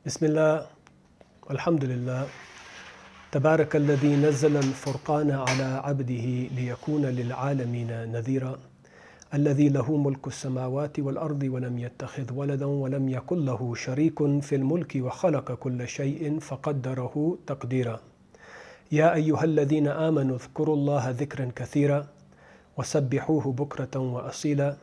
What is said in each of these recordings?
بسم الله والحمد لله تبارك الذي نزل الفرقان على عبده ليكون للعالمين نذيرا الذي له ملك السماوات والأرض ولم يتخذ ولدا ولم يكن له شريك في الملك وخلق كل شيء فقدره تقديرا يا أيها الذين آمنوا اذكروا الله ذكرا كثيرا وسبحوه بكرة وأصيلا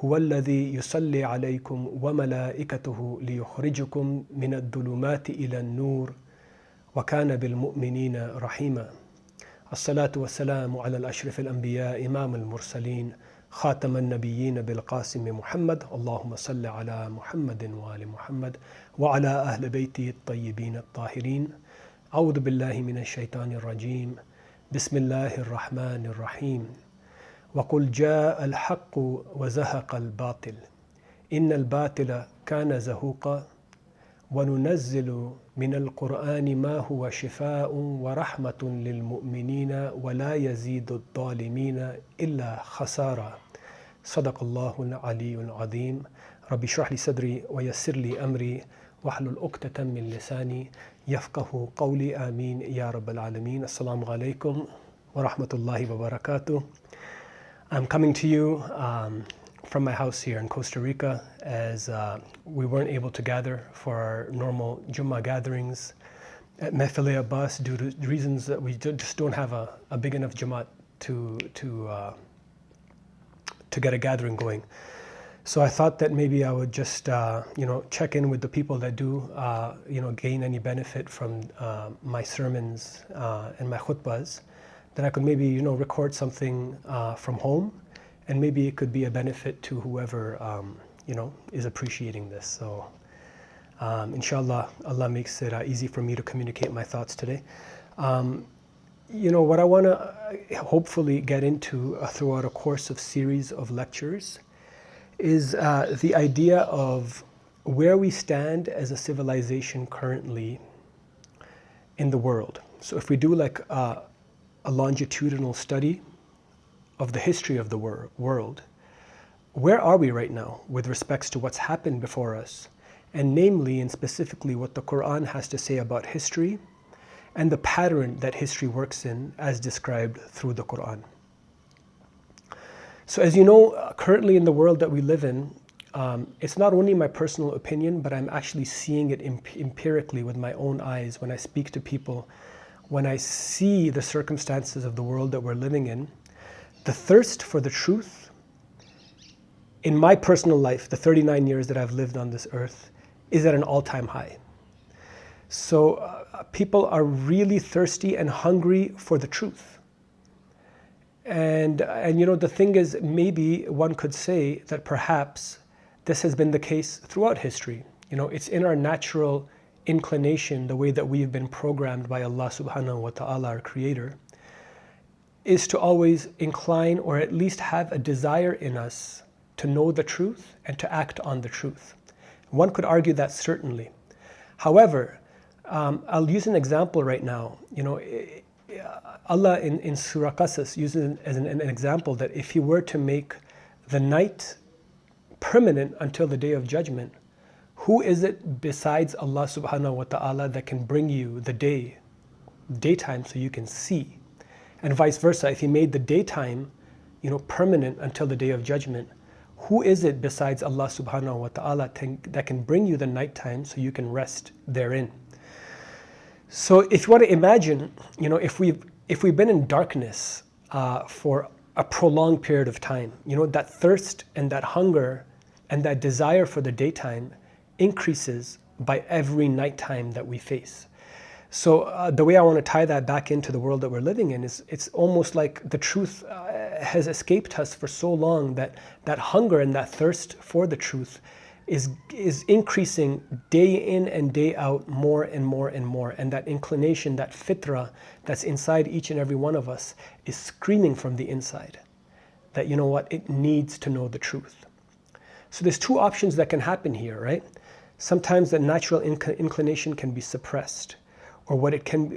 هو الذي يصلي عليكم وملائكته ليخرجكم من الظلمات إلى النور وكان بالمؤمنين رحيما الصلاة والسلام على الأشرف الأنبياء إمام المرسلين خاتم النبيين بالقاسم محمد اللهم صل على محمد وآل محمد وعلى أهل بيته الطيبين الطاهرين أعوذ بالله من الشيطان الرجيم بسم الله الرحمن الرحيم وقل جاء الحق وزهق الباطل إن الباطل كان زهوقا وننزل من القرآن ما هو شفاء ورحمة للمؤمنين ولا يزيد الظالمين إلا خسارا صدق الله العلي العظيم ربي اشرح لي صدري ويسر لي أمري واحلل عقدة من لساني يفقه قولي آمين يا رب العالمين السلام عليكم ورحمة الله وبركاته. I'm coming to you from my house here in Costa Rica as we weren't able to gather for our normal Jummah gatherings at Mehfil Abbas due to reasons that we just don't have a big enough Jamaat to get a gathering going. So I thought that maybe I would just check in with the people that do gain any benefit from my sermons and my khutbahs. Then I could maybe record something from home, and maybe it could be a benefit to whoever is appreciating this. So inshallah, Allah makes it easy for me to communicate my thoughts today. What I want to hopefully get into throughout a course of series of lectures is the idea of where we stand as a civilization currently in the world. So if we do like a longitudinal study of the history of the world, where are we right now with respects to what's happened before us, and namely and specifically what the Quran has to say about history and the pattern that history works in as described through the Quran. So as you know, currently in the world that we live in, it's not only my personal opinion, but I'm actually seeing it empirically with my own eyes when I speak to people. When I see the circumstances of the world that we're living in, the thirst for the truth, in my personal life, the 39 years that I've lived on this earth, is at an all-time high. So people are really thirsty and hungry for the truth. And the thing is, maybe one could say that perhaps this has been the case throughout history. It's in our natural inclination, the way that we've been programmed by Allah subhanahu wa ta'ala, our creator, is to always incline or at least have a desire in us to know the truth and to act on the truth. One could argue that certainly. However, I'll use an example right now. Allah in Surah Qasas uses as an example that if He were to make the night permanent until the day of judgment, who is it besides Allah subhanahu wa ta'ala that can bring you the daytime so you can see? And vice versa, if He made the daytime permanent until the day of judgment, who is it besides Allah subhanahu wa ta'ala that can bring you the nighttime so you can rest therein? So if you want to imagine, if we've been in darkness for a prolonged period of time, that thirst and that hunger and that desire for the daytime increases by every nighttime that we face. So the way I want to tie that back into the world that we're living in is it's almost like the truth has escaped us for so long that that hunger and that thirst for the truth is increasing day in and day out more and more and more. And that inclination, that fitra that's inside each and every one of us is screaming from the inside that, it needs to know the truth. So there's two options that can happen here, right? Sometimes the natural inclination can be suppressed, or what it can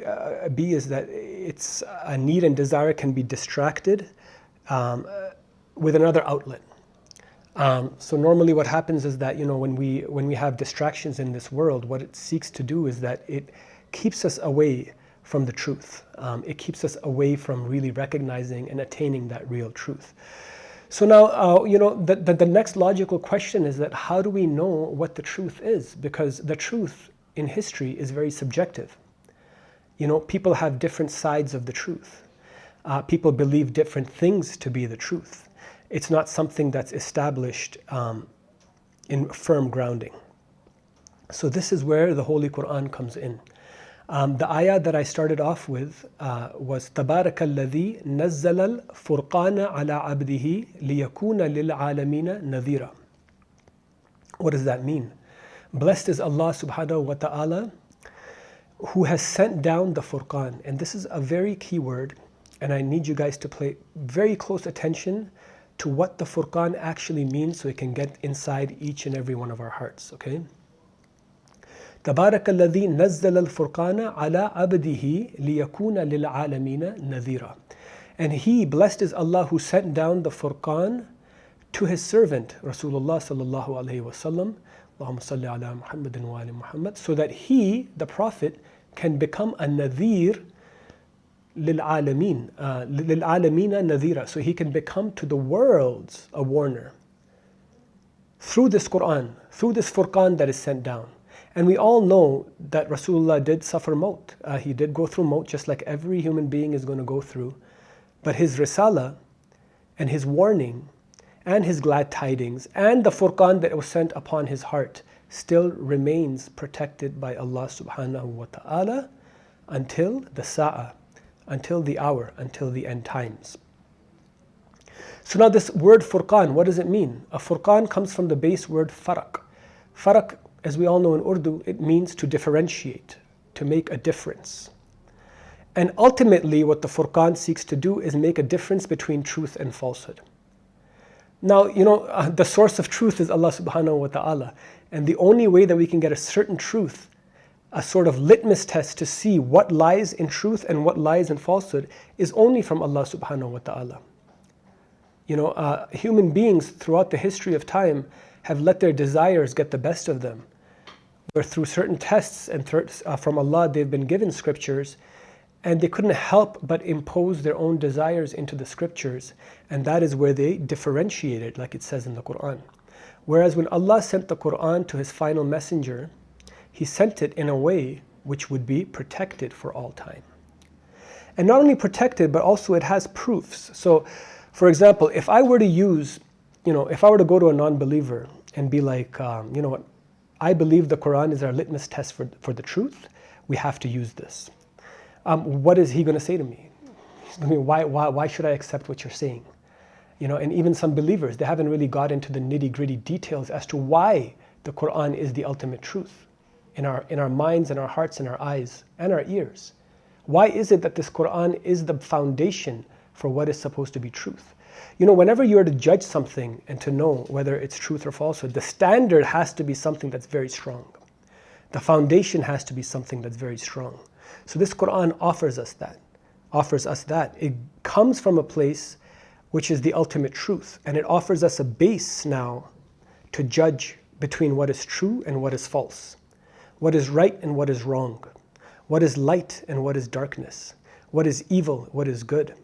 be is that it's a need and desire can be distracted with another outlet. So normally what happens is that, when we have distractions in this world, what it seeks to do is that it keeps us away from the truth. It keeps us away from really recognizing and attaining that real truth. So now, the next logical question is that how do we know what the truth is? Because the truth in history is very subjective. People have different sides of the truth. People believe different things to be the truth. It's not something that's established in firm grounding. So this is where the Holy Quran comes in. The ayah that I started off with was تَبَارَكَ الَّذِي نَزَّلَ الْفُرْقَانَ عَلَىٰ عَبْدِهِ لِيَكُونَ لِلْعَالَمِينَ نَذِيرًا. What does that mean? Blessed is Allah subhanahu wa ta'ala who has sent down the Furqan. And this is a very key word, and I need you guys to pay very close attention to what the Furqan actually means so it can get inside each and every one of our hearts, okay? تبارك الذي نزل الفرقان على عبده ليكون للعالمين نذيرا. And he, blessed is Allah, who sent down the Furqan to his servant Rasulullah sallallahu alaihi wasallam, Allahumma salli ala Muhammadin wa ali Muhammad, so that he, the Prophet, can become a nadhir للعالمين nadhira, so he can become to the worlds a warner through this Quran, through this Furqan that is sent down. And we all know that Rasulullah did suffer maut. He did go through maut just like every human being is going to go through. But his risala and his warning and his glad tidings and the Furqan that was sent upon his heart still remains protected by Allah subhanahu wa ta'ala until the sa'ah, until the hour, until the end times. So now this word Furqan, what does it mean? A Furqan comes from the base word faraq. Faraq, as we all know in Urdu, it means to differentiate, to make a difference. And ultimately what the Furqan seeks to do is make a difference between truth and falsehood. Now, the source of truth is Allah subhanahu wa ta'ala. And the only way that we can get a certain truth, a sort of litmus test to see what lies in truth and what lies in falsehood, is only from Allah subhanahu wa ta'ala. Human beings throughout the history of time have let their desires get the best of them, where through certain tests and from Allah they've been given scriptures, and they couldn't help but impose their own desires into the scriptures, and that is where they differentiated, like it says in the Quran. Whereas when Allah sent the Quran to his final messenger, he sent it in a way which would be protected for all time. And not only protected, but also it has proofs. So, for example, if I were to go to a non-believer and be like, you know what, I believe the Quran is our litmus test for the truth, we have to use this. What is he going to say to me? He's going to be, why should I accept what you're saying? And even some believers, they haven't really got into the nitty-gritty details as to why the Quran is the ultimate truth in our minds and our hearts and our eyes and our ears. Why is it that this Quran is the foundation for what is supposed to be truth? Whenever you are to judge something and to know whether it's truth or falsehood, the standard has to be something that's very strong. The foundation has to be something that's very strong. So this Quran offers us that. It comes from a place which is the ultimate truth, and it offers us a base now to judge between what is true and what is false, what is right and what is wrong, what is light and what is darkness, what is evil, what is good,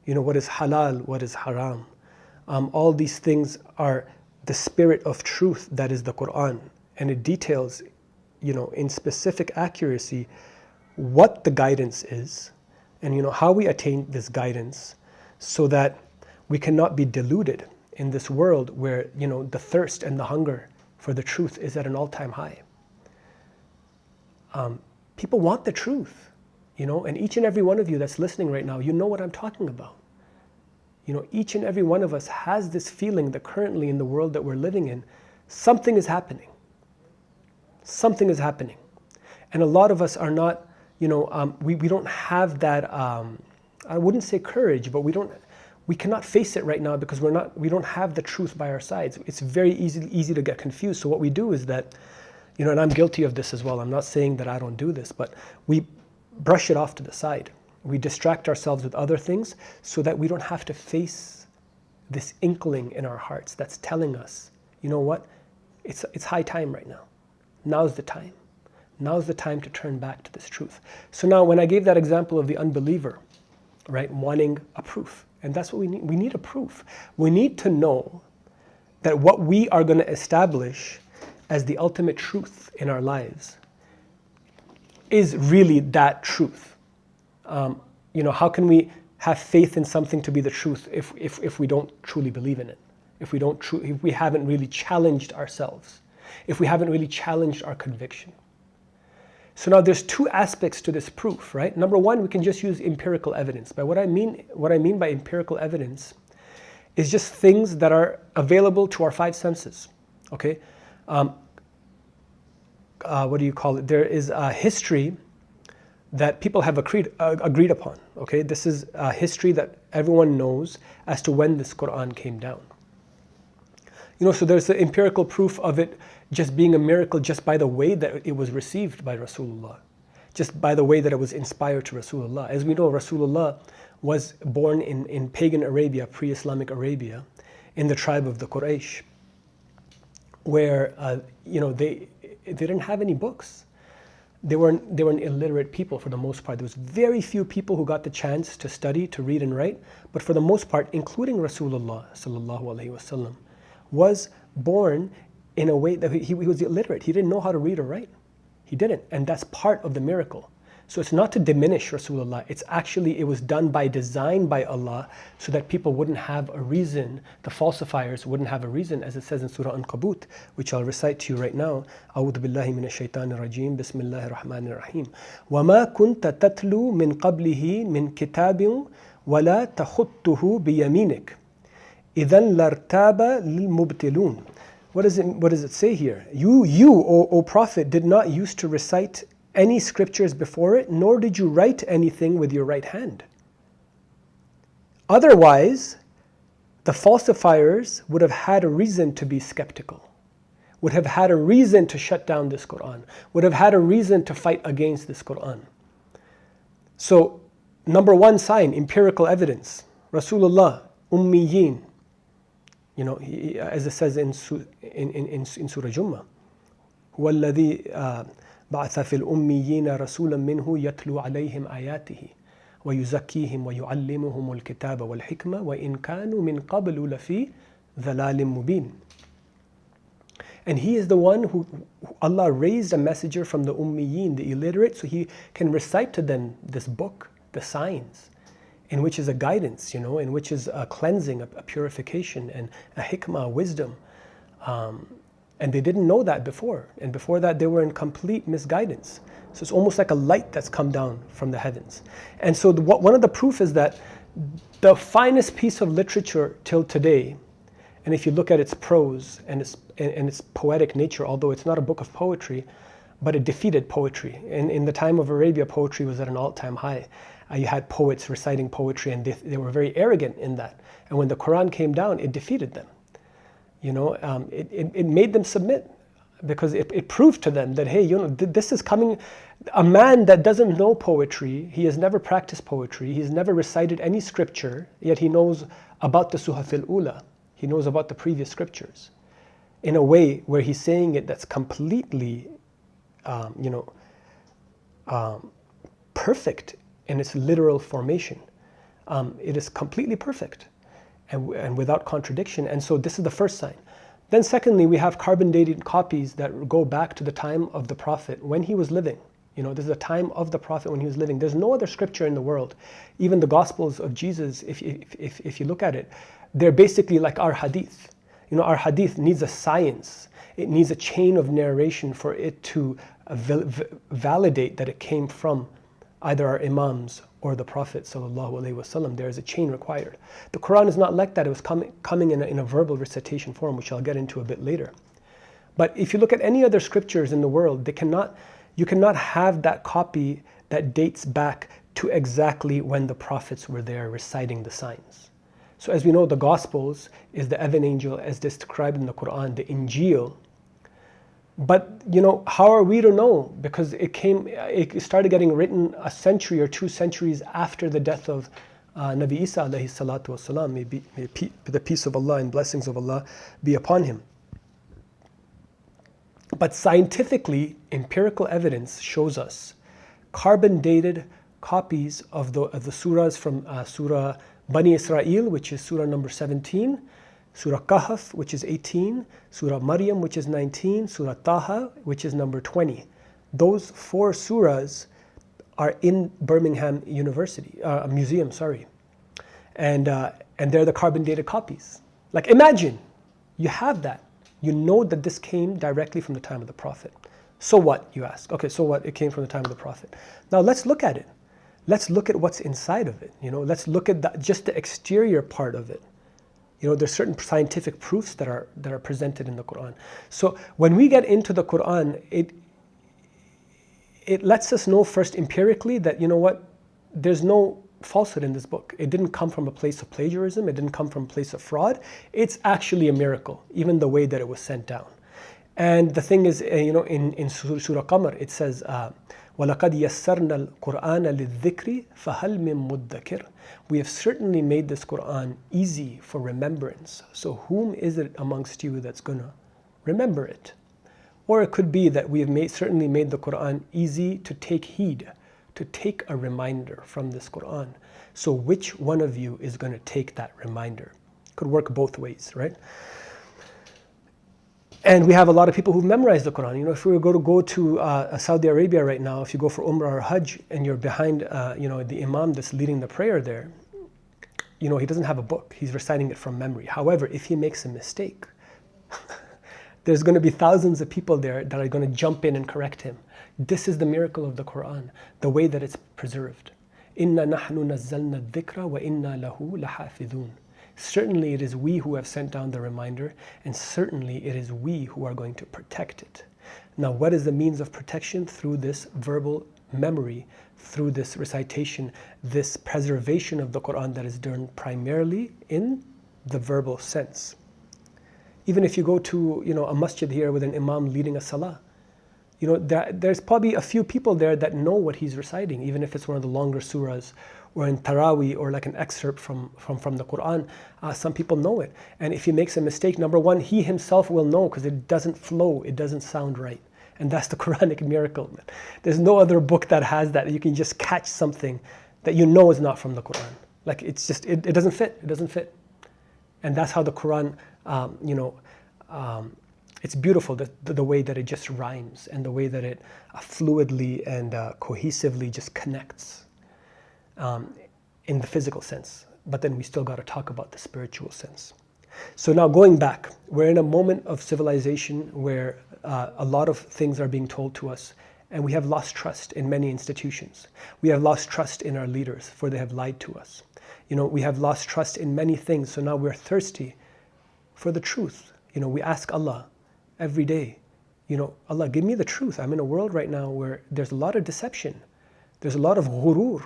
what is halal, what is haram. All these things are the spirit of truth that is the Quran, and it details, in specific accuracy what the guidance is and how we attain this guidance, so that we cannot be deluded in this world where the thirst and the hunger for the truth is at an all-time high. People want the truth, and each and every one of you that's listening right now, you know what I'm talking about. Each and every one of us has this feeling that currently in the world that we're living in, something is happening. Something is happening. And a lot of us are not, we don't have that, I wouldn't say courage, but we cannot face it right now because we don't have the truth by our sides. It's very easy to get confused. So what we do is that, and I'm guilty of this as well. I'm not saying that I don't do this, but we brush it off to the side. We distract ourselves with other things so that we don't have to face this inkling in our hearts that's telling us, you know what, it's high time right now. Now's the time. Now's the time to turn back to this truth. So now when I gave that example of the unbeliever, right, wanting a proof, and that's what we need. We need a proof. We need to know that what we are going to establish as the ultimate truth in our lives is really that truth. How can we have faith in something to be the truth if we don't truly believe in it? If we haven't really challenged ourselves, if we haven't really challenged our conviction. So now there's two aspects to this proof, right? Number one, we can just use empirical evidence. But what I mean by empirical evidence is just things that are available to our five senses. Okay, what do you call it? There is a history that people have agreed upon. Okay, this is a history that everyone knows as to when this Quran came down. So there's the empirical proof of it just being a miracle just by the way that it was received by Rasulullah, just by the way that it was inspired to Rasulullah. As we know, Rasulullah was born in pagan Arabia, pre-Islamic Arabia, in the tribe of the Quraysh, where they didn't have any books. They were an illiterate people for the most part. There was very few people who got the chance to study, to read and write, but for the most part, including Rasulullah sallallahu alaihi wasallam, was born in a way that he was illiterate. He didn't know how to read or write. He didn't, and that's part of the miracle. So it's not to diminish Rasulullah. It was done by design by Allah so that people wouldn't have a reason, the falsifiers wouldn't have a reason, as it says in Surah Ankabut, which I'll recite to you right now. أعوذ بالله من الشيطان الرجيم بسم الله الرحمن الرحيم وما كنت تتلو من قبله من كتاب ولا تخطه بيمينك إذا لارتاب للمبتلون. What does it say here? You, O Prophet, did not used to recite any scriptures before it, nor did you write anything with your right hand. Otherwise, the falsifiers would have had a reason to be skeptical, would have had a reason to shut down this Quran, would have had a reason to fight against this Quran. So, number one sign, empirical evidence. Rasulullah, ummiyin. As it says in Surah Jummah, هو الذي بعث في الأميين رسولا منه يتلو عليهم آياته ويزكيهم ويعلمهم الكتاب والحكمة وإن كانوا من قبل لفي ضلال مبين. And he is the one who Allah raised a messenger from the ummiyin, the illiterate, so he can recite to them this book, the signs, in which is a guidance, in which is a cleansing, a purification, and a hikmah, a wisdom. And they didn't know that before. And before that, they were in complete misguidance. So it's almost like a light that's come down from the heavens. And so one of the proof is that the finest piece of literature till today, and if you look at its prose and its poetic nature, although it's not a book of poetry, but it defeated poetry. In the time of Arabia, poetry was at an all-time high. You had poets reciting poetry, and they were very arrogant in that. And when the Quran came down, it defeated them. It made them submit, because it proved to them that, hey, this is coming. A man that doesn't know poetry, he has never practiced poetry, he's never recited any scripture, yet he knows about the Suhaf al-Ula. He knows about the previous scriptures in a way where he's saying it that's completely, perfect in its literal formation. It is completely perfect and without contradiction. And so this is the first sign. Then secondly, we have carbon dated copies that go back to the time of the Prophet when he was living. This is the time of the Prophet when he was living. There's no other scripture in the world. Even the Gospels of Jesus, if you look at it, they're basically like our hadith. Our hadith needs a science. It needs a chain of narration for it to validate that it came from either our imams or the Prophet ﷺ. There is a chain required. The Quran is not like that. It was coming in a verbal recitation form, which I'll get into a bit later. But if you look at any other scriptures in the world, you cannot have that copy that dates back to exactly when the prophets were there reciting the signs. So as we know, the Gospels is the evangel as described in the Quran, the Injil. But how are we to know? Because it started getting written a century or 2 centuries after the death of Nabi Isa alayhi salatu wasalam, may the peace of Allah and blessings of Allah be upon him. But scientifically, empirical evidence shows us carbon dated copies of the surahs from Surah Bani Israel, which is Surah number 17, Surah Kahf, which is 18, Surah Maryam, which is 19, Surah Taha, which is number 20. Those 4 surahs are in Birmingham Museum, and they're the carbon dated copies. Like, imagine, you have that. You know that this came directly from the time of the Prophet. So what, you ask? Okay, so what? It came from the time of the Prophet. Now let's look at it. Let's look at what's inside of it. Let's look at just the exterior part of it. There's certain scientific proofs that are presented in the Quran. So when we get into the Quran, it lets us know first empirically that, there's no falsehood in this book. It didn't come from a place of plagiarism. It didn't come from a place of fraud. It's actually a miracle, even the way that it was sent down. And the thing is, in Surah Qamar, it says, وَلَقَدْ يَسَّرْنَا الْقُرْآنَ لِلذِّكْرِ فَهَلْ مِن مُدَّكِرٍ. We have certainly made this Quran easy for remembrance. So whom is it amongst you that's going to remember it? Or it could be that we have certainly made the Quran easy to take heed, to take a reminder from this Quran. So which one of you is going to take that reminder? Could work both ways, right? And we have a lot of people who've memorized the Quran. If we were to go to Saudi Arabia right now, if you go for Umrah or Hajj, and you're behind, the Imam that's leading the prayer there, he doesn't have a book. He's reciting it from memory. However, if he makes a mistake, there's going to be thousands of people there that are going to jump in and correct him. This is the miracle of the Quran, the way that it's preserved. إِنَّا نَحْنُ نَزَّلْنَا الذِّكْرَ وَإِنَّا لَهُ لَحَافِظُونَ. Certainly it is we who have sent down the reminder, and certainly it is we who are going to protect it. Now, what is the means of protection? Through this verbal memory, through this recitation, this preservation of the Quran that is done primarily in the verbal sense. Even if you go to a masjid here with an imam leading a salah, there's probably a few people there that know what he's reciting, even if it's one of the longer surahs, or in Taraweeh, or like an excerpt from the Quran. Some people know it. And if he makes a mistake, number one, he himself will know, because it doesn't flow, it doesn't sound right. And that's the Quranic miracle. There's no other book that has that. You can just catch something that is not from the Quran. Like, it's just, it doesn't fit. It doesn't fit. And that's how the Quran, it's beautiful, the way that it just rhymes, and the way that it fluidly and cohesively just connects in the physical sense. But then we still got to talk about the spiritual sense. So now going back, we're in a moment of civilization where a lot of things are being told to us, and we have lost trust in many institutions. We have lost trust in our leaders, for they have lied to us. We have lost trust in many things, so now we're thirsty for the truth. We ask Allah every day, Allah, give me the truth. I'm in a world right now where there's a lot of deception. There's a lot of ghurur.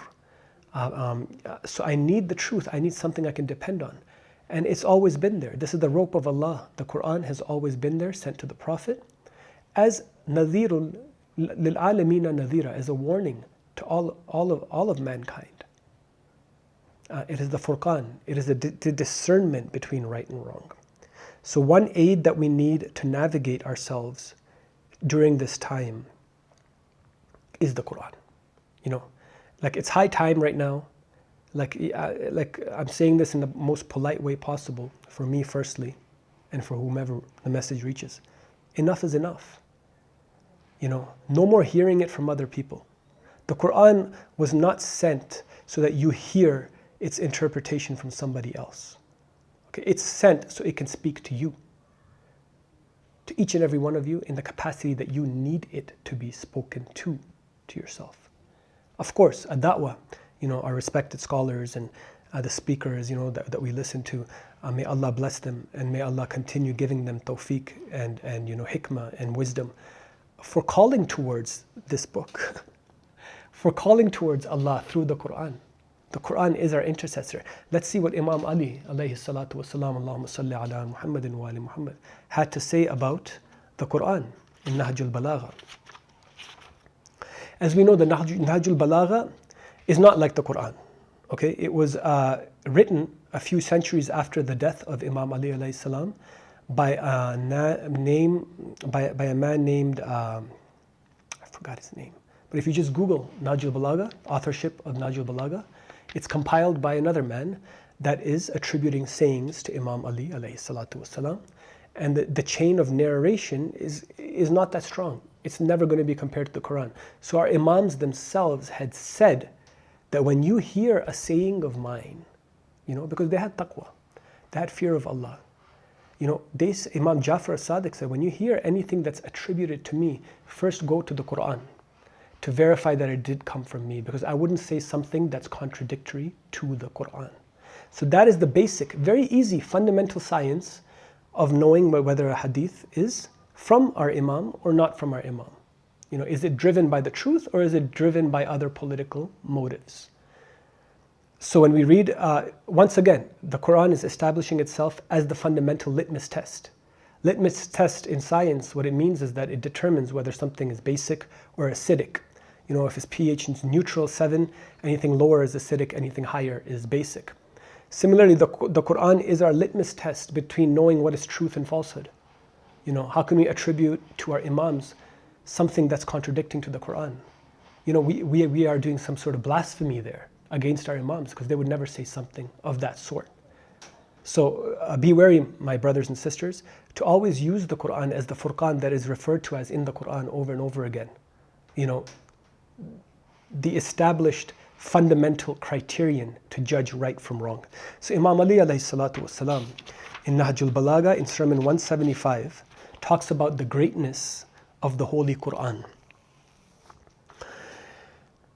So I need the truth. I need something I can depend on. And it's always been there. This is the rope of Allah. The Quran has always been there, sent to the Prophet, as nadhirun lil alamina nadhira, as a warning to all of mankind. It is the Furqan. It is the discernment between right and wrong. So one aid that we need to navigate ourselves during this time is the Quran. Like, it's high time right now. Like I'm saying this in the most polite way possible, for me firstly, and for whomever the message reaches. Enough is enough. No more hearing it from other people. The Quran was not sent so that you hear its interpretation from somebody else. Okay, it's sent so it can speak to you, to each and every one of you, in the capacity that you need it to be spoken to yourself. Of course, a da'wah, our respected scholars and the speakers, that we listen to, may Allah bless them, and may Allah continue giving them tawfiq and hikmah and wisdom for calling towards this book, for calling towards Allah through the Quran. The Quran is our intercessor. Let's see what Imam Ali, alayhi salatu wasalam, Allahumma salli ala Muhammadin wa ali Muhammad, had to say about the Quran in Nahjul Balagha. As we know, the Nahjul Balagha is not like the Quran. Okay, it was written a few centuries after the death of Imam Ali alayhi salam by a man named I forgot his name. But if you just Google Najul Balagha, authorship of Najul Balagha, it's compiled by another man that is attributing sayings to Imam Ali alayhi salatu wasalam. And the chain of narration is not that strong. It's never going to be compared to the Quran. So our Imams themselves had said that when you hear a saying of mine, because they had taqwa, they had fear of Allah. Imam Jafar as-Sadiq said, when you hear anything that's attributed to me, first go to the Quran to verify that it did come from me, because I wouldn't say something that's contradictory to the Quran. So that is the basic, very easy, fundamental science of knowing whether a hadith is from our Imam or not from our Imam. Is it driven by the truth or is it driven by other political motives? So when we read, once again, the Quran is establishing itself as the fundamental litmus test. Litmus test in science, what it means is that it determines whether something is basic or acidic. If its pH is neutral, 7, anything lower is acidic, anything higher is basic. Similarly, the Quran is our litmus test between knowing what is truth and falsehood. How can we attribute to our Imams something that's contradicting to the Quran? We are doing some sort of blasphemy there against our Imams, because they would never say something of that sort. So be wary, my brothers and sisters, to always use the Quran as the Furqan that is referred to as in the Quran over and over again. The established fundamental criterion to judge right from wrong. So Imam Ali alayhi salatu wasalam in Nahjul Balagha in Sermon 175 talks about the greatness of the Holy Quran.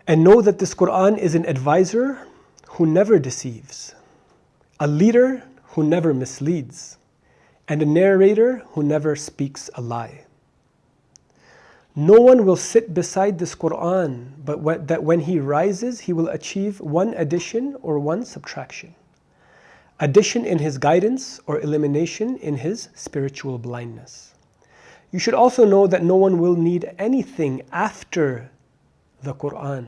And know that this Quran is an advisor who never deceives, a leader who never misleads, and a narrator who never speaks a lie. No one will sit beside this Quran, but that when he rises, he will achieve one addition or one subtraction. Addition in his guidance or elimination in his spiritual blindness. You should also know that no one will need anything after the Quran.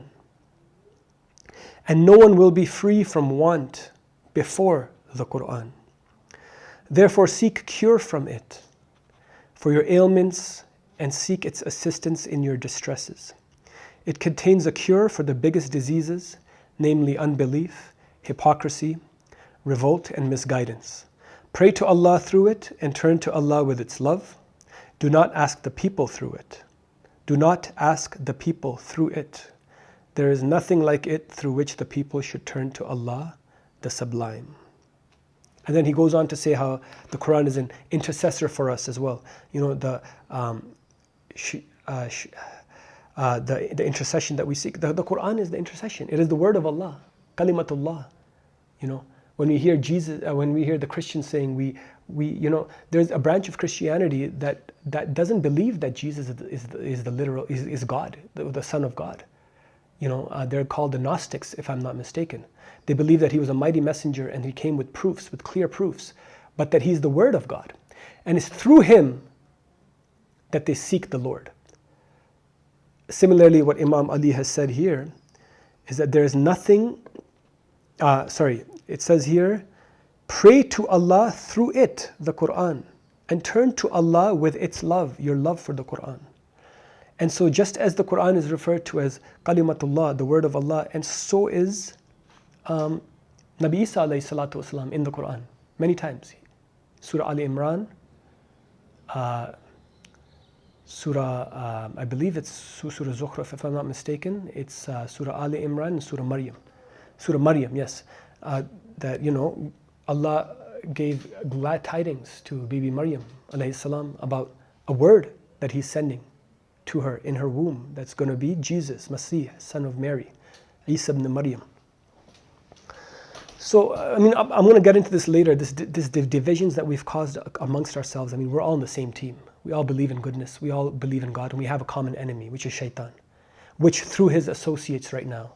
And no one will be free from want before the Quran. Therefore seek cure from it for your ailments and seek its assistance in your distresses. It contains a cure for the biggest diseases, namely unbelief, hypocrisy, revolt, and misguidance. Pray to Allah through it and turn to Allah with its love. Do not ask the people through it. Do not ask the people through it. There is nothing like it through which the people should turn to Allah, the Sublime. And then he goes on to say how the Quran is an intercessor for us as well. The intercession that we seek. The Quran is the intercession. It is the word of Allah, kalimatullah. When we hear Jesus, when we hear the Christians saying there's a branch of Christianity that doesn't believe that Jesus is the literal is God, the Son of God. They're called the Gnostics, if I'm not mistaken. They believe that he was a mighty messenger and he came with proofs, with clear proofs, but that he's the Word of God, and it's through him that they seek the Lord. Similarly, what Imam Ali has said here is that there is nothing, it says here, pray to Allah through it, the Quran, and turn to Allah with its love, your love for the Quran. And so just as the Quran is referred to as Kalimatullah, the word of Allah, and so is Nabi Isa alayhi salatu wasalam in the Quran, many times. Surah Ali Imran, I believe it's Surah Zukhruf, if I'm not mistaken. It's Surah Ali Imran and Surah Maryam. Surah Maryam, yes. That, Allah gave glad tidings to Bibi Maryam alayhi salam about a word that He's sending to her in her womb that's going to be Jesus, Masih, son of Mary, Isa ibn Maryam. So, I'm going to get into this later, this divisions that we've caused amongst ourselves. We're all in the same team. We all believe in goodness. We all believe in God. And we have a common enemy, which is shaitan, which through his associates right now,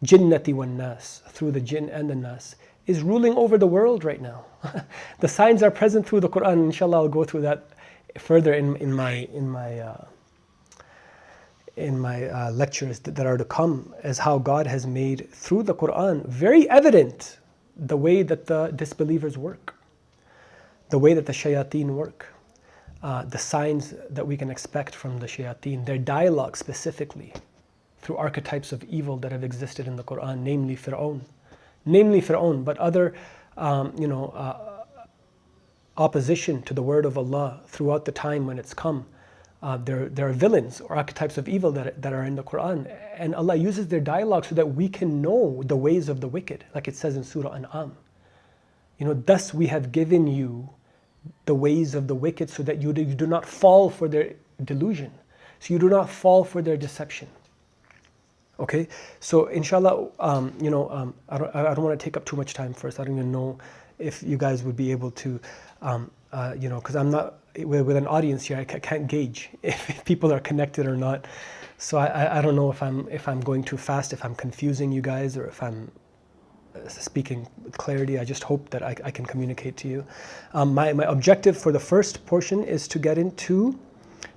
jinnati wan nas, through the jinn and the nas, is ruling over the world right now. The signs are present through the Quran. Inshallah, I'll go through that further in lectures that are to come, is how God has made through the Quran very evident the way that the disbelievers work, the way that the shayateen work, the signs that we can expect from the shayateen, their dialogue specifically through archetypes of evil that have existed in the Quran, namely Fir'aun, but other opposition to the word of Allah throughout the time when it's come. There are villains or archetypes of evil that are in the Quran, and Allah uses their dialogue so that we can know the ways of the wicked, like it says in Surah An'am. Thus we have given you the ways of the wicked so that you do not fall for their delusion, so you do not fall for their deception. Okay, so inshallah, I don't want to take up too much time first. I don't even know if you guys would be able to, because I'm not with an audience here. I can't gauge if people are connected or not. So I don't know if I'm going too fast, if I'm confusing you guys, or if I'm speaking with clarity. I just hope that I can communicate to you. My objective for the first portion is to get into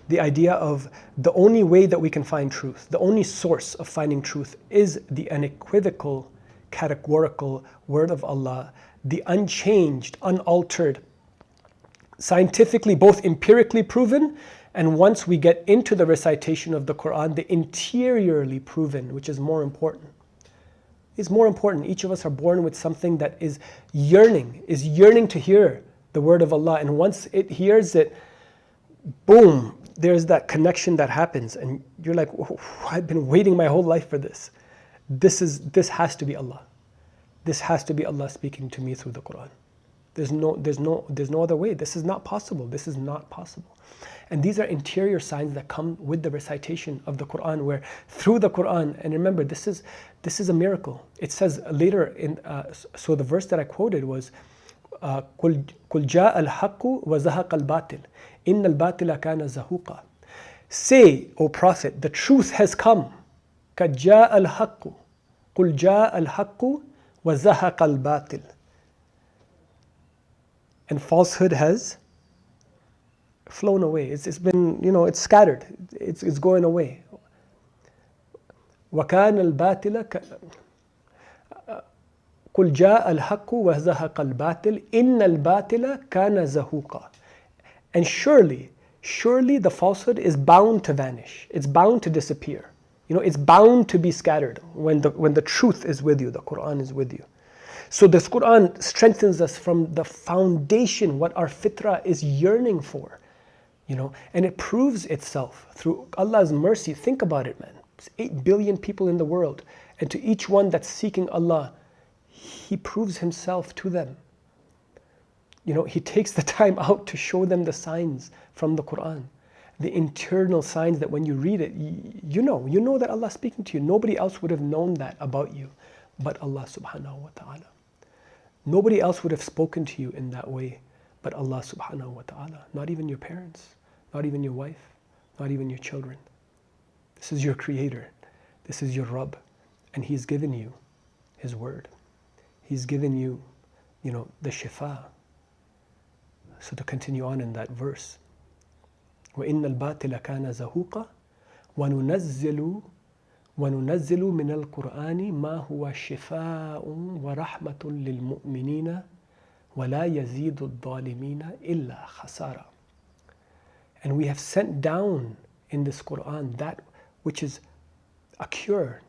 the idea of the only way that we can find truth, the only source of finding truth is the unequivocal, categorical word of Allah, the unchanged, unaltered, scientifically, both empirically proven, and once we get into the recitation of the Quran, the interiorly proven, which is more important. It's more important. Each of us are born with something that is yearning to hear the word of Allah, and once it hears it, boom, there's that connection that happens, and you're like, I've been waiting my whole life for this. This has to be Allah. This has to be Allah speaking to me through the Quran. There's no other way. This is not possible. This is not possible. And these are interior signs that come with the recitation of the Quran, where through the Quran, and remember, this is a miracle. It says later in, so the verse that I quoted was, قُلْ جَاءَ الْحَقُّ وَزَهَقَ الْبَاطِلِ إِنَّ الْبَاطِلَ كَانَ زَهُوقًا. Say, O Prophet, the truth has come. قَدْ جَاءَ الْحَقُّ قُلْ جَاءَ الْحَقُّ وَزَهَقَ الْبَاطِلِ. And falsehood has flown away. It's been, it's scattered. It's going away. وَكَانَ الْبَاطِلَ قُلْ جَاءَ الْحَقُّ وَزَهَقَ الْبَاطِلِ إِنَّ الْبَاطِلَ كَانَ زَهُوقًا. And surely the falsehood is bound to vanish. It's bound to disappear. It's bound to be scattered when the truth is with you, the Quran is with you. So this Quran strengthens us from the foundation, what our fitrah is yearning for. And it proves itself through Allah's mercy. Think about it, man. There's 8 billion people in the world, and to each one that's seeking Allah, He proves Himself to them. He takes the time out to show them the signs from the Quran, the internal signs that when you read it, you know that Allah is speaking to you. Nobody else would have known that about you but Allah subhanahu wa ta'ala. Nobody else would have spoken to you in that way but Allah subhanahu wa ta'ala. Not even your parents, not even your wife, not even your children. This is your Creator. This is your Rabb. And He's given you His word. He's given you, the shifa. So to continue on in that verse, وَإِنَّ الْبَاطِلَ كَانَ زَهُوقًا وَنُنَزِّلُ مِنَ الْقُرْآنِ مَا هُوَ شِفَاءٌ وَرَحْمَةٌ لِلْمُؤْمِنِينَ وَلَا يَزِيدُ الظَّالِمِينَ إِلَّا خَسَارًا. And we have sent down in this Quran that which is a cure,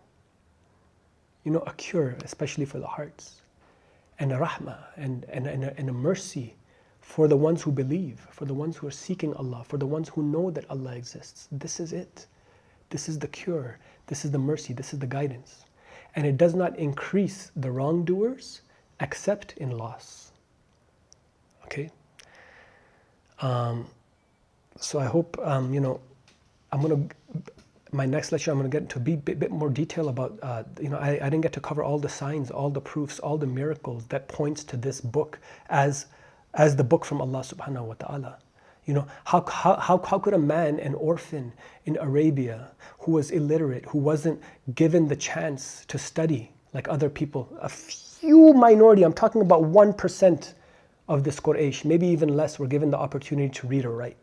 a cure, especially for the hearts, and a rahmah, and a mercy for the ones who believe, for the ones who are seeking Allah, for the ones who know that Allah exists. This is it. This is the cure. This is the mercy. This is the guidance. And it does not increase the wrongdoers except in loss. Okay? So I hope, my next lecture, I'm going to get into a bit more detail about, I didn't get to cover all the signs, all the proofs, all the miracles that points to this book as the book from Allah subhanahu wa ta'ala. How could a man, an orphan in Arabia, who was illiterate, who wasn't given the chance to study like other people, a few minority, I'm talking about 1% of this Quraysh, maybe even less, were given the opportunity to read or write.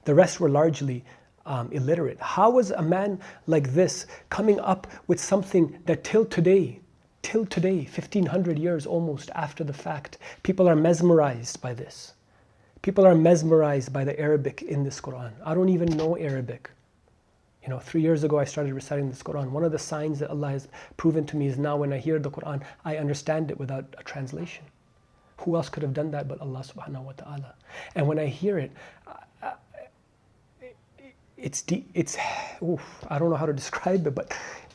The rest were largely illiterate? How was a man like this coming up with something that till today, 1500 years almost after the fact, people are mesmerized by this. People are mesmerized by the Arabic in this Quran. I don't even know Arabic. 3 years ago I started reciting this Quran. One of the signs that Allah has proven to me is now when I hear the Quran, I understand it without a translation. Who else could have done that but Allah subhanahu wa ta'ala? And when I hear it, it's deep, I don't know how to describe it, but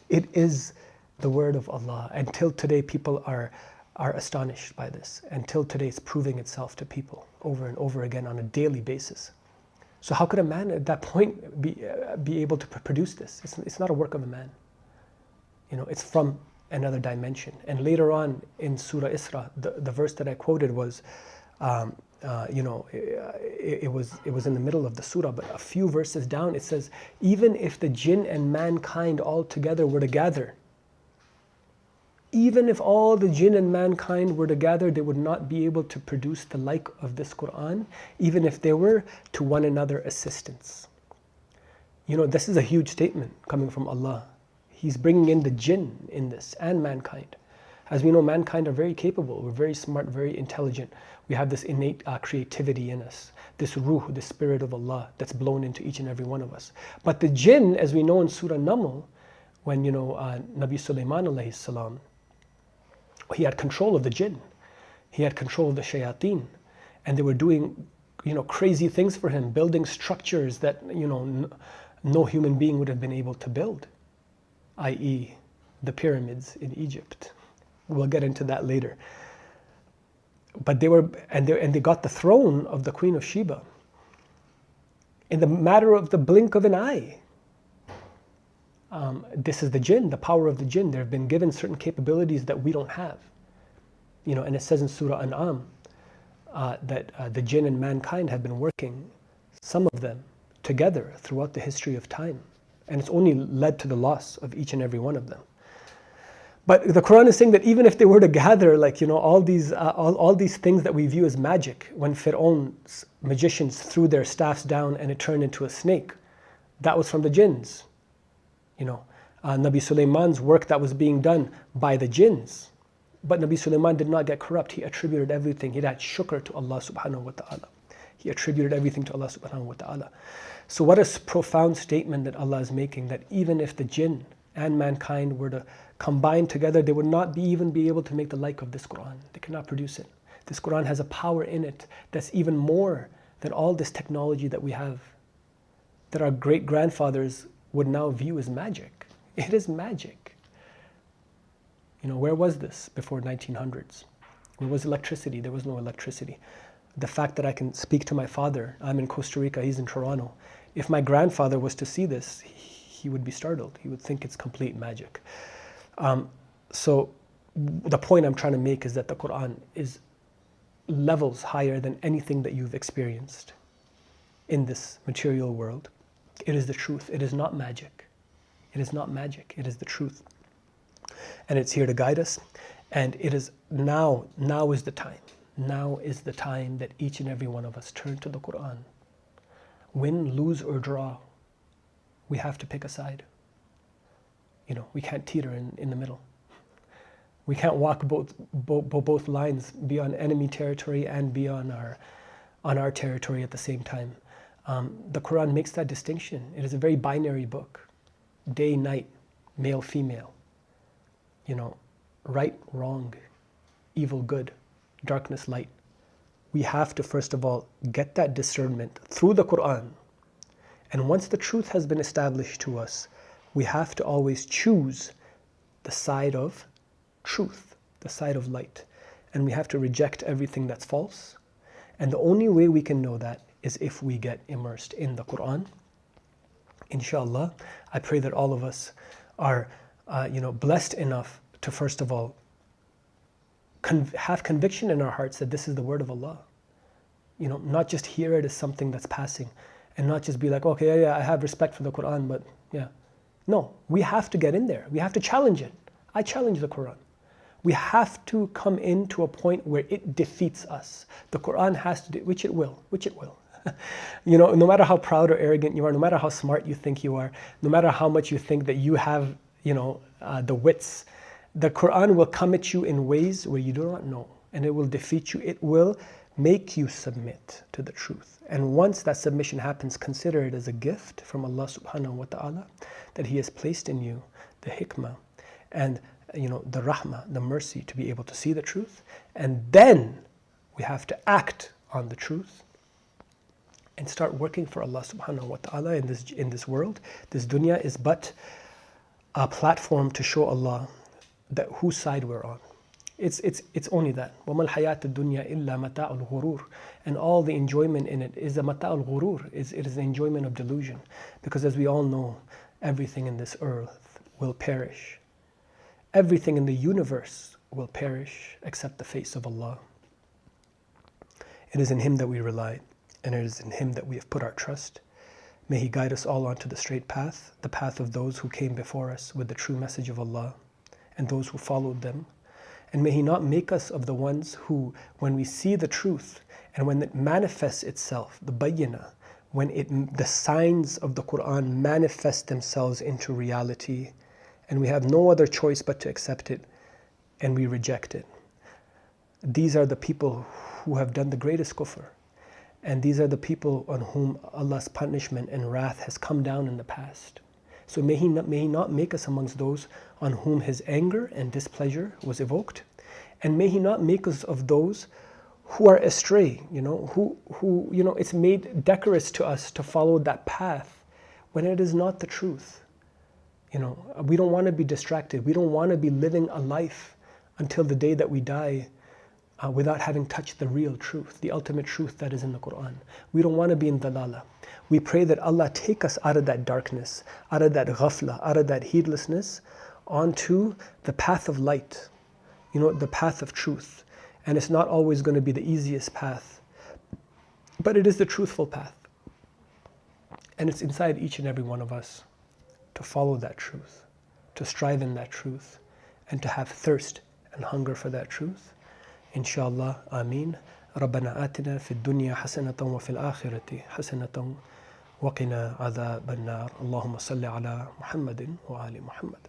it is the word of Allah. Until today, people are astonished by this. Until today, it's proving itself to people over and over again on a daily basis. So how could a man at that point be able to produce this? It's not a work of a man. It's from another dimension. And later on in Surah Isra, the verse that I quoted was, it was in the middle of the surah, but a few verses down it says, even if the jinn and mankind all together were to gather, even if all the jinn and mankind were to gather, they would not be able to produce the like of this Quran, even if they were to one another assistance. This is a huge statement coming from Allah. He's bringing in the jinn in this and mankind. As we know, mankind are very capable. We're very smart, very intelligent. We have this innate creativity in us, this ruh, the spirit of Allah that's blown into each and every one of us. But the jinn, as we know in Surah Naml, when Nabi Sulaiman alayhi salam, he had control of the jinn. He had control of the shayateen. And they were doing crazy things for him, building structures that no human being would have been able to build, i.e. the pyramids in Egypt. We'll get into that later. But they got the throne of the Queen of Sheba in the matter of the blink of an eye. This is the jinn, the power of the jinn. They've been given certain capabilities that we don't have. And it says in Surah An'am that the jinn and mankind have been working, some of them, together throughout the history of time. And it's only led to the loss of each and every one of them. But the Quran is saying that even if they were to gather, all these things that we view as magic, when Fir'aun's magicians threw their staffs down and it turned into a snake, that was from the jinns. Nabi Sulaiman's work that was being done by the jinns. But Nabi Sulaiman did not get corrupt. He attributed everything. He had shukr to Allah subhanahu wa ta'ala. He attributed everything to Allah subhanahu wa ta'ala. So what a profound statement that Allah is making, that even if the jinn and mankind were to combine together, they would not even be able to make the like of this Quran. They cannot produce it. This Quran has a power in it that's even more than all this technology that we have, that our great-grandfathers would now view as magic. It is magic. Where was this before 1900s? Where was electricity? There was no electricity. The fact that I can speak to my father, I'm in Costa Rica, he's in Toronto. If my grandfather was to see this, he would be startled. He would think it's complete magic. So the point I'm trying to make is that the Quran is levels higher than anything that you've experienced in this material world. It is the truth. It is not magic. It is not magic. It is the truth. And it's here to guide us. And it is now is the time. Now is the time that each and every one of us turn to the Quran. Win, lose, or draw, we have to pick a side. We can't teeter in the middle. We can't walk both lines, be on enemy territory and be on our territory at the same time. The Quran makes that distinction. It is a very binary book. Day, night, male, female. Right, wrong, evil, good, darkness, light. We have to, first of all, get that discernment through the Quran. And once the truth has been established to us, we have to always choose the side of truth, the side of light. And we have to reject everything that's false. And the only way we can know that is if we get immersed in the Quran. Inshallah, I pray that all of us are blessed enough to, first of all, have conviction in our hearts that this is the word of Allah. Not just hear it as something that's passing, and not just be like, okay, yeah, I have respect for the Quran, but yeah. No, we have to get in there. We have to challenge it. I challenge the Quran. We have to come into a point where it defeats us. The Quran has to, which it will. No matter how proud or arrogant you are, no matter how smart you think you are, no matter how much you think that you have, the wits, the Quran will come at you in ways where you do not know, and it will defeat you. It will make you submit to the truth. And once that submission happens, consider it as a gift from Allah subhanahu wa ta'ala, that He has placed in you the hikmah and the rahmah, the mercy to be able to see the truth. And then we have to act on the truth and start working for Allah subhanahu wa ta'ala in this world. This dunya is but a platform to show Allah that whose side we're on. It's only that. وَمَا الْحَيَاةُ الدُّنْيَا إِلَّا مَتَاعُ الْغُرُورِ. And all the enjoyment in it is a mata'ul ghurur. It is the enjoyment of delusion. Because as we all know, everything in this earth will perish. Everything in the universe will perish except the face of Allah. It is in Him that we rely, and it is in Him that we have put our trust. May He guide us all onto the straight path, the path of those who came before us with the true message of Allah, and those who followed them. And may He not make us of the ones who, when we see the truth, and when it manifests itself, the bayyinah, when the signs of the Quran manifest themselves into reality, and we have no other choice but to accept it, and we reject it. These are the people who have done the greatest kufr. And these are the people on whom Allah's punishment and wrath has come down in the past. So may He not make us amongst those on whom His anger and displeasure was evoked. And may He not make us of those who are astray, who it's made decorous to us to follow that path when it is not the truth. We don't want to be distracted. We don't want to be living a life until the day that we die without having touched the real truth, the ultimate truth that is in the Quran. We don't want to be in dalala. We pray that Allah take us out of that darkness, out of that ghafla, out of that heedlessness, onto the path of light, the path of truth. And it's not always going to be the easiest path, but it is the truthful path. And it's inside each and every one of us to follow that truth, to strive in that truth, and to have thirst and hunger for that truth. Inshallah, Ameen. ربنا آتنا في الدنيا حسنة وفي الآخرة حسنة وقنا عذاب النار. اللهم صل على محمد وآل محمد.